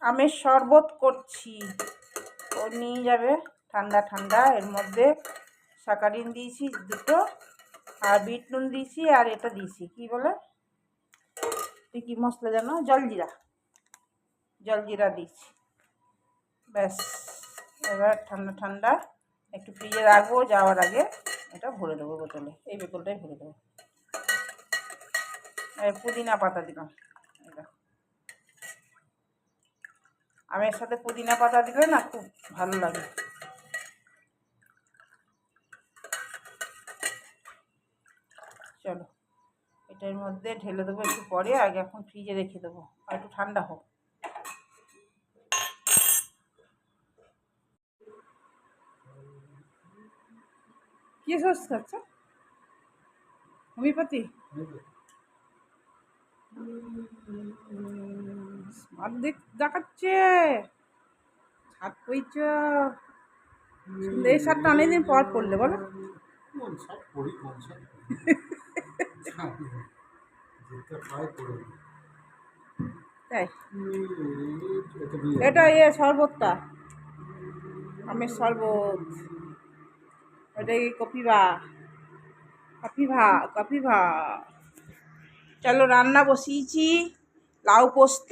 আমের শরবত করছি, ও নিয়ে যাবে ঠান্ডা ঠান্ডা। এর মধ্যে সাকারিন দিয়েছি দুটো, আর বিট নুন দিয়েছি, আর এটা দিয়েছি কি বলে কী মশলা জানো, জলজিরা দিয়েছি। ব্যাস, এবার ঠান্ডা ঠান্ডা একটু ফ্রিজে রাখবো, যাওয়ার আগে এটা ভরে দেবো বোতলে। এই বোতলটাই ভরে দেবো। পুদিনা পাতা দিলাম, এটা আমের সাথে পুদিনা পাতা দিলে না খুব ভালো লাগে। চলো এটার মধ্যে ঢেলে দেবো একটু পরে, আগে এখন ফ্রিজে রেখে দেবো আর একটু ঠান্ডা হোক। কি সস খাচ্ছ? হোমিওপ্যাথি? স্মার্ট দেখাচ্ছে, ছাদ পইছ। এই শার্টটা অনেকদিন পর পরলে বলো। তাই এটা শরবতটা, আমের শরবত, ওটাই কপিভা। চলো রান্না বসিয়েছি, লাউ পোস্ত,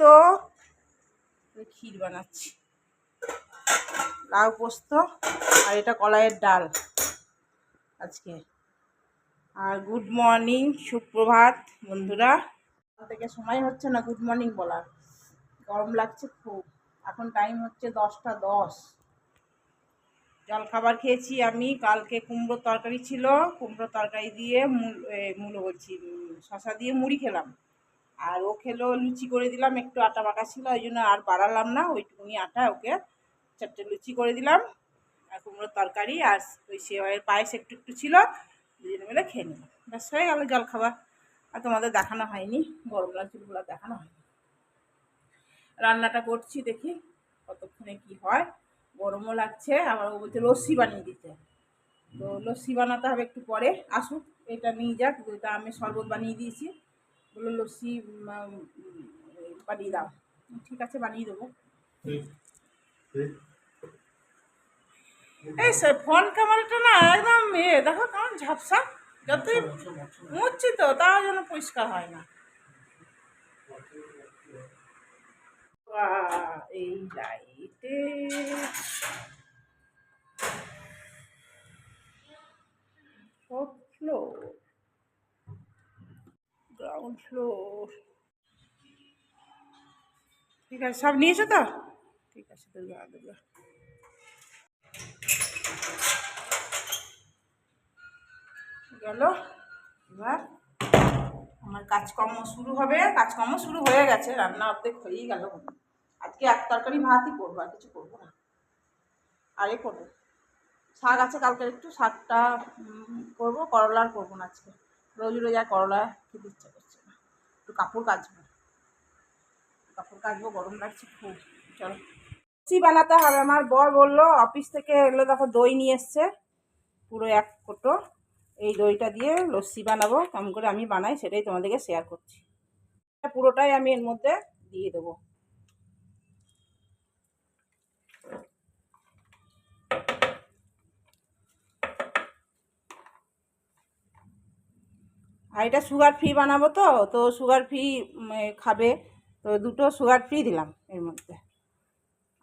ক্ষীর বানাচ্ছি, লাউ পোস্ত, আর এটা কলাইয়ের ডাল আজকে। আর গুড মর্নিং, সুপ্রভাত বন্ধুরা। থেকে সময় হচ্ছে না গুড মর্নিং বলার, গরম লাগছে খুব। এখন টাইম হচ্ছে 10টা 10। জলখাবার খেয়েছি আমি, কালকে কুমড়োর তরকারি ছিল, কুমড়োর তরকারি দিয়ে মূলো বলছি, শশা দিয়ে মুড়ি খেলাম। আর ও খেলো, লুচি করে দিলাম, একটু আটা মাখা ছিল ওই জন্য আর বাড়ালাম না, ওইটুকুনি আটা ওকে 4টে লুচি করে দিলাম। আর কুমড়োর তরকারি আর ওই সেওয়াইয়ের পায়েস একটু একটু ছিল, দুজনে মিলে খেয়ে নিলাম। ব্যাস হয়ে গেল জলখাবার। আর তোমাদের দেখানো হয়নি, গরম লাগছিলগুলো দেখানো হয়নি। রান্নাটা করছি, দেখি কতক্ষণে কি হয়। গরমও লাগছে, আবার ও বলছে লস্যি বানিয়ে দিতে, তো লস্যি বানাতে হবে একটু পরে আসুক। এটা নিয়ে যাক, এটা আমি শরবত বানিয়ে দিয়েছি, বললো লস্যি বানিয়ে দাও। ঠিক আছে, বানিয়ে দেবো। এই ফোন ক্যামেরাটা না একদম দেখো কেমন ঝাপসা, যতই মুছছি তো তাও যেন পরিষ্কার হয় না। এই লাইটে ফ্লোর, গ্রাউন্ড ফ্লোর। ঠিক আছে, সব নিয়েছো তো? ঠিক আছে, দুর্গা গেল। এবার আমার কাজকর্ম শুরু হবে, কাজকর্ম শুরু হয়ে গেছে, রান্না অর্ধেক হয়েই গেল। আজকে এক তরকারি ভাতই করবো, আর কিছু করবো না। আরে করবো শাক আছে কালকের, একটু শাকটা করবো, করলা আর করবো না আজকে। রোজ রোজ আর করলা খেতে ইচ্ছা করছে না। একটু কাপড় কাচবো, গরম লাগছে খুব। চলো লস্যি বানাতে হবে। আমার বর বললো, অফিস থেকে এগুলো দেখো দই নিয়ে এসছে পুরো 1 কোটো। এই দইটা দিয়ে লস্যি বানাবো, কেমন করে আমি বানাই সেটাই তোমাদেরকে শেয়ার করছি। পুরোটাই আমি এর মধ্যে দিয়ে দেবো। আর এটা সুগার ফ্রি বানাবো, তো সুগার ফ্রি খাবে, তো 2টো সুগার ফ্রি দিলাম এর মধ্যে।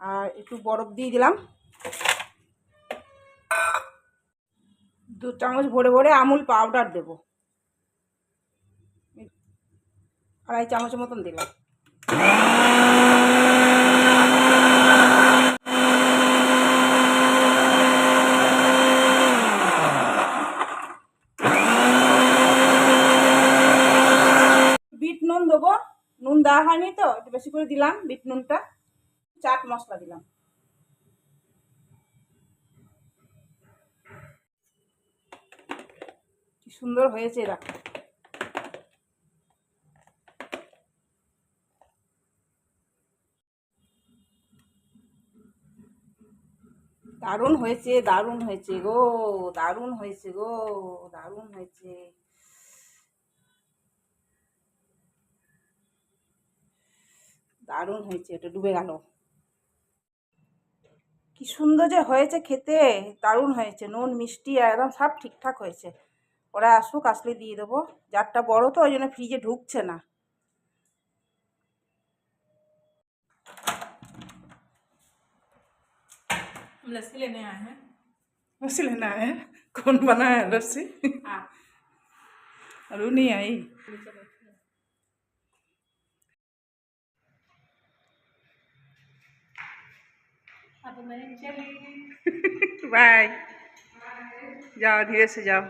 আর একটু বরফ দিয়ে দিলাম, 2 চামচ ভরে ভরে আমুল পাউডার দেবো, 2.5 চামচের মতন দিলাম। বিট নুন দেবো, নুন দেওয়া হয়নি তো একটু বেশি করে দিলাম বিট নুনটা। চাট মশলা দিলাম। কি সুন্দর হয়েছে এরা। দারুণ হয়েছে, দারুণ হয়েছে গো, দারুণ হয়েছে গো, দারুণ হয়েছে। দারুণ হয়েছে, এটা ডুবে গেল। কি সুন্দর যে হয়েছে খেতে, দারুণ হয়েছে, নুন মিষ্টি একদম সব ঠিকঠাক হয়েছে। ওরা আসুক, আসলে দিয়ে দেবো। জারটা বড় তো ওই জন্য ফ্রিজে ঢুকছে না। लस्सी लेने आए हैं। लस्सी लेना है? कौन बनाया है लस्सी? अरु नहीं आई। अब मैं चली। बाय। जाओ, धीरे से जाओ।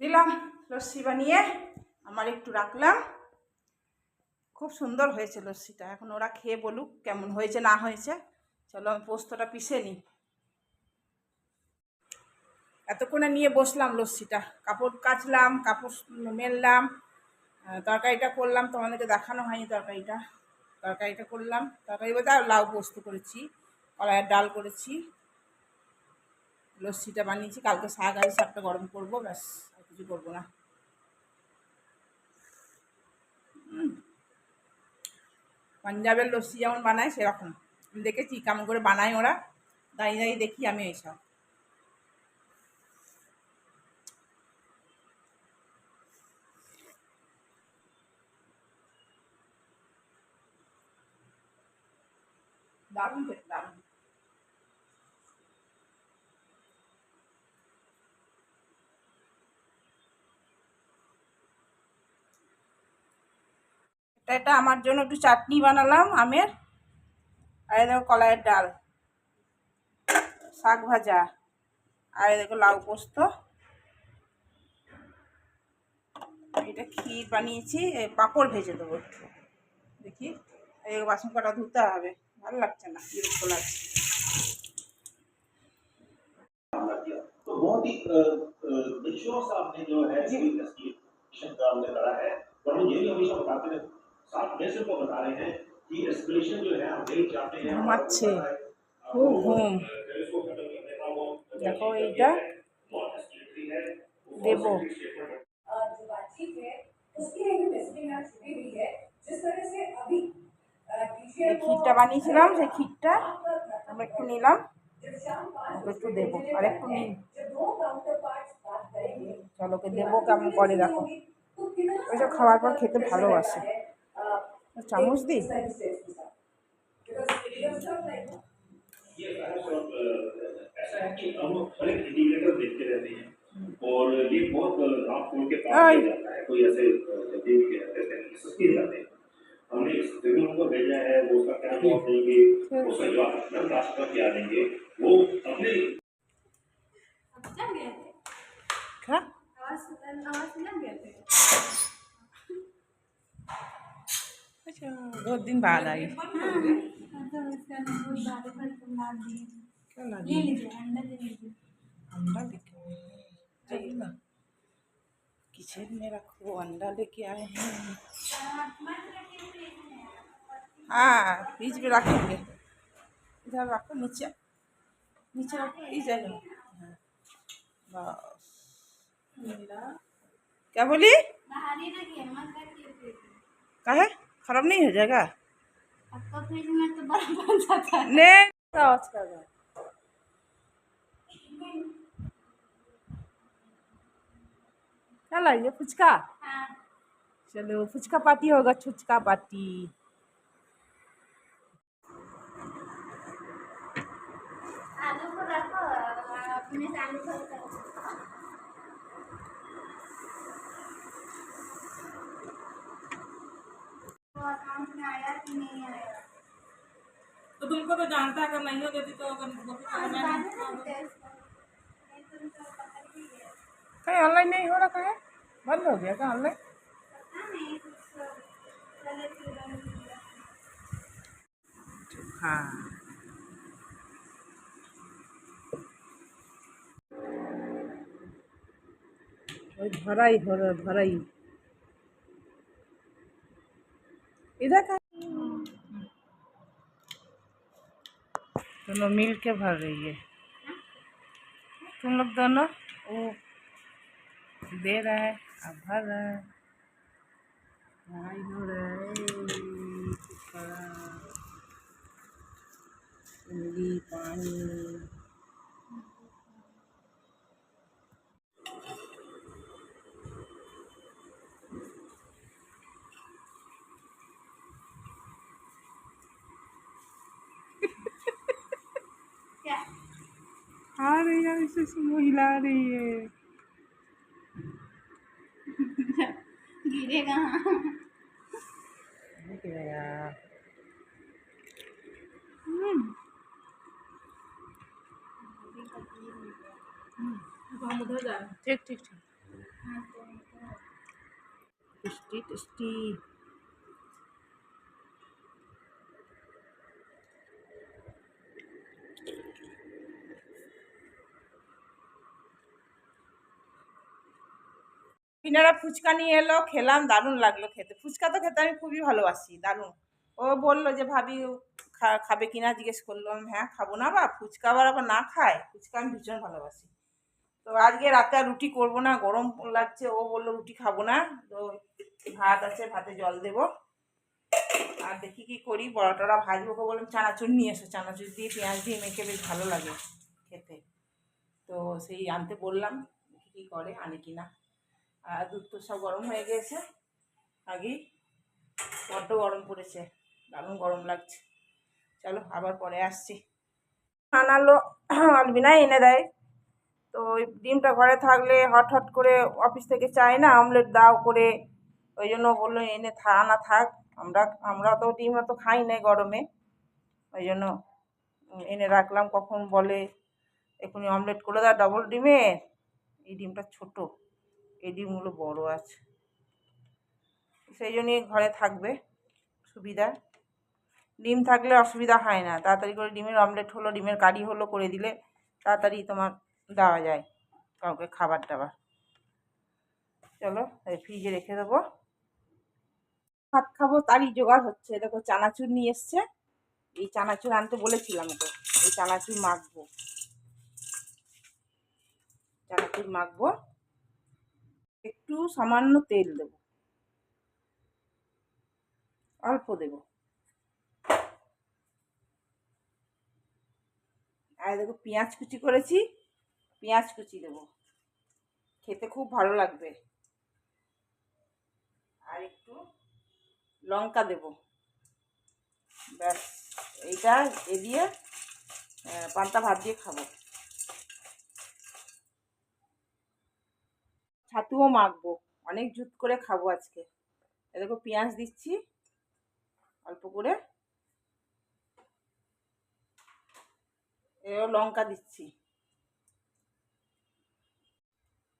দিলাম লস্যি বানিয়ে, আমার একটু রাখলাম। খুব সুন্দর হয়েছে লস্যিটা। এখন ওরা খেয়ে বলুক কেমন হয়েছে না হয়েছে। চলো আমি পোস্তটা পিষে নিই। এতক্ষণে নিয়ে বসলাম লস্যিটা, কাপড় কাচলাম, কাপড় মেললাম, তরকারিটা করলাম। তোমাদেরকে দেখানো হয়নি তরকারিটা করলাম। তরকারি বলতে আর লাউ পোস্ত করেছি, কলাইয়ের ডাল করেছি, লস্যিটা বানিয়েছি। কালকে শাক আছে, শাকটা গরম করবো, ব্যাস, আর কিছু করবো না। পাঞ্জাবের লস্যি যেমন বানায় সেরকম আমি দেখেছি কেমন করে বানায় ওরা, দাঁড়িয়ে দাঁড়িয়ে দেখি আমি এইসব। দারুণ খেতে, দারুণ। এটা আমার জন্য একটু চাটনি বানালাম আমের, আর দেখো কলাইয়ের ডাল, শাক ভাজা, আর দেখো লাউ পোস্ত। এটা ক্ষীর বানিয়েছি, পাঁপড় ভেজে দেবো একটু, দেখি। এই বাসন কটা ধুতে হবে, ভালো লাগছে না, বিরক্ত লাগছে। तो बहुत ही विश्वास आपने जो है आपने करा है, और हम ये भी हमेशा बताते हैं, साथ में से बता रहे हैं कि एस्केलेशन जो है हम नहीं चाहते हैं। ঘুমাচ্ছে, খুব ঘুম। দেখো এইটা দেবো। जो बातचीत है उसकी एक टेस्टिंग आज छुट्टी हुई है, जिस तरह से अभी ক্ষীরটা বানিয়েছিলাম, সেই ক্ষীরটা আমরা একটু নিলাম, একটু দেবো, আর একটু নিই। চলো ওকে দেবো, কেমন করে দেখো। ওইসব খাওয়ার পর খেতে ভালোবাসে। চামচ দিই। और ये बहुत रात खोल के काम किया जाता है, कोई ऐसे हमने इस जमीन को भेजा है, वो उसका क्या जवाब देंगे, उसका जवाब राष्ट्र क्या देंगे, वो अपने क्या आवाज सुना गए थे। अच्छा, 2 दिन बाद आई। क्या लगी? अंडा लेके आए हैं, किचन में रखो, अंडा लेके आए हैं। हाँ, फ्रिज में रखेंगे, इधर रखो, नीचे नीचे रखो, इस जगह। बस। क्या बोली? काहे खराब नहीं हो जाएगा? आपका फ्रिज में तो बर्फ बन जाता है। नहीं, आवाज कर रहा है। क्या लाइए? फुचका? हाँ। चलो फुचका पार्टी होगा, छुचका पार्टी। आलू को रखो, अपने से आलू को अकाउंट में आया कि नहीं आया? तो तुमको तो जानता है, अगर नहीं हो देती तो कहीं ऑनलाइन नहीं हो रखा है, बंद हो गया क्या ऑनलाइन? हाँ, भराई हो रहा, भराई इधर का। दोनों मिल के भर रही है, तुम लोग दोनों। वो दे रहा है, अब भर रहा है। I know, right? इमली पानी क्या आ रही है इसे सुबह हिला रही है गिरेगा? गिरेगा अब हम उधर जा रहे हैं। ठीक ठीक ठीक हाँ, तो टेस्टी टेस्टी পিনারা ফুচকা নিয়ে এলো খেলাম দারুণ লাগলো খেতে ফুচকা তো খেতে আমি খুবই ভালোবাসি দারুণ ও বললো যে ভাবি খাবে কিনা জিজ্ঞেস করলাম হ্যাঁ খাবো না বা ফুচকা আবার না খায় ফুচকা আমি ভীষণ ভালোবাসি তো আজকে রাতে আর রুটি করবো না গরম লাগছে ও বললো রুটি খাবো না তো ভাত আছে ভাতে জল দেবো আর দেখি কি করি বড়াটা ভাজবো ওকে বললাম চানাচুর নিয়ে এসো চানাচুর দিয়ে পেঁয়াজ দিয়ে মেখে বেশ ভালো লাগে খেতে তো সেই আনতে বললাম দেখি কী করে আনে কিনা আর দুধ তো সব গরম হয়ে গিয়েছে আগেই বড্ড গরম পড়েছে দারুণ গরম লাগছে চলো আবার পরে আসছি আনালো আলবিনা এনে দেয় তো ওই ডিমটা ঘরে থাকলে হট হট করে অফিস থেকে চায় না অমলেট দাও করে ওই জন্য বললো এনে আনা থাক আমরা তো ডিম অত খাই না গরমে ওই জন্য এনে রাখলাম কখন বলে এখনই অমলেট করে দাও ডবল ডিমের এই ডিমটা ছোট এই ডিমগুলো বড় আছে সেই জন্যই ঘরে থাকবে সুবিধা ডিম থাকলে অসুবিধা হয় না তাড়াতাড়ি করে ডিমের অমলেট হলো ডিমের কারি হলো করে দিলে তাড়াতাড়ি তোমার দেওয়া যায় কাউকে খাবার দাবার চলো ফ্রিজে রেখে দেবো ভাত খাবো তারই জোগাড় হচ্ছে দেখো চানাচুর নিয়ে এসছে এই চানাচুর আনতে বলেছিলাম তো এই চানাচুর মাখবো একটু সামান্য তেল দেবো অল্প দেবো আর দেখো পেঁয়াজ কুচি করেছি পেঁয়াজ কুচি দেবো খেতে খুব ভালো লাগবে আর একটু লঙ্কা দেবো ব্যাস এইটা দিয়ে পান্তা ভাত দিয়ে খাবো ছাতুও মাখবো অনেক জুত করে খাবো আজকে দেখো পেঁয়াজ দিচ্ছি অল্প করে এও লঙ্কা দিচ্ছি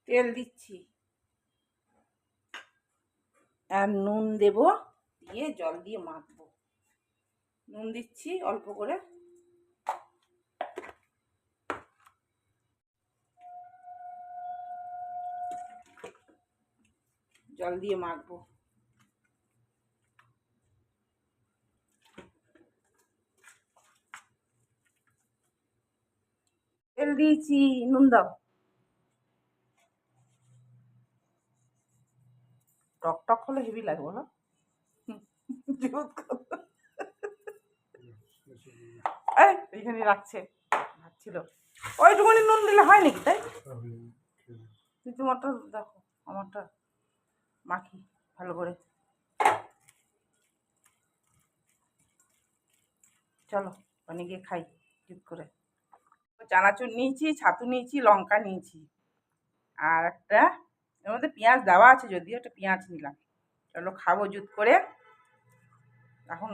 তেল দিচ্ছি আর নুন দেব দিয়ে জল দিয়ে মাখবো নুন দিচ্ছি অল্প করে জল দিয়ে মাখবো তেল দিয়েছি নুন দাও টক টক হলে হেভি লাগে বলো এইখানে রাখছে ভাবছিল ওইটুকুনি নুন দিলে হয় নাকি তাই তুই তোমারটা দেখো আমারটা মাখি ভালো করে চলো ওখানে গিয়ে খাই ঠিক করে চানাচুর নিয়েছি ছাতু নিয়েছি লঙ্কা নিয়েছি আর একটা এর মধ্যে পেঁয়াজ দেওয়া আছে যদিও একটা পেঁয়াজ নিলাম চলো খাবো জুত করে এখন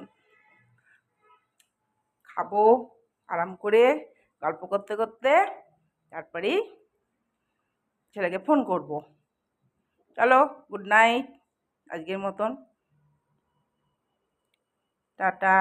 খাবো আরাম করে গল্প করতে করতে তারপরেই ছেলেকে ফোন করব চলো গুড নাইট আজকের মতন টাটা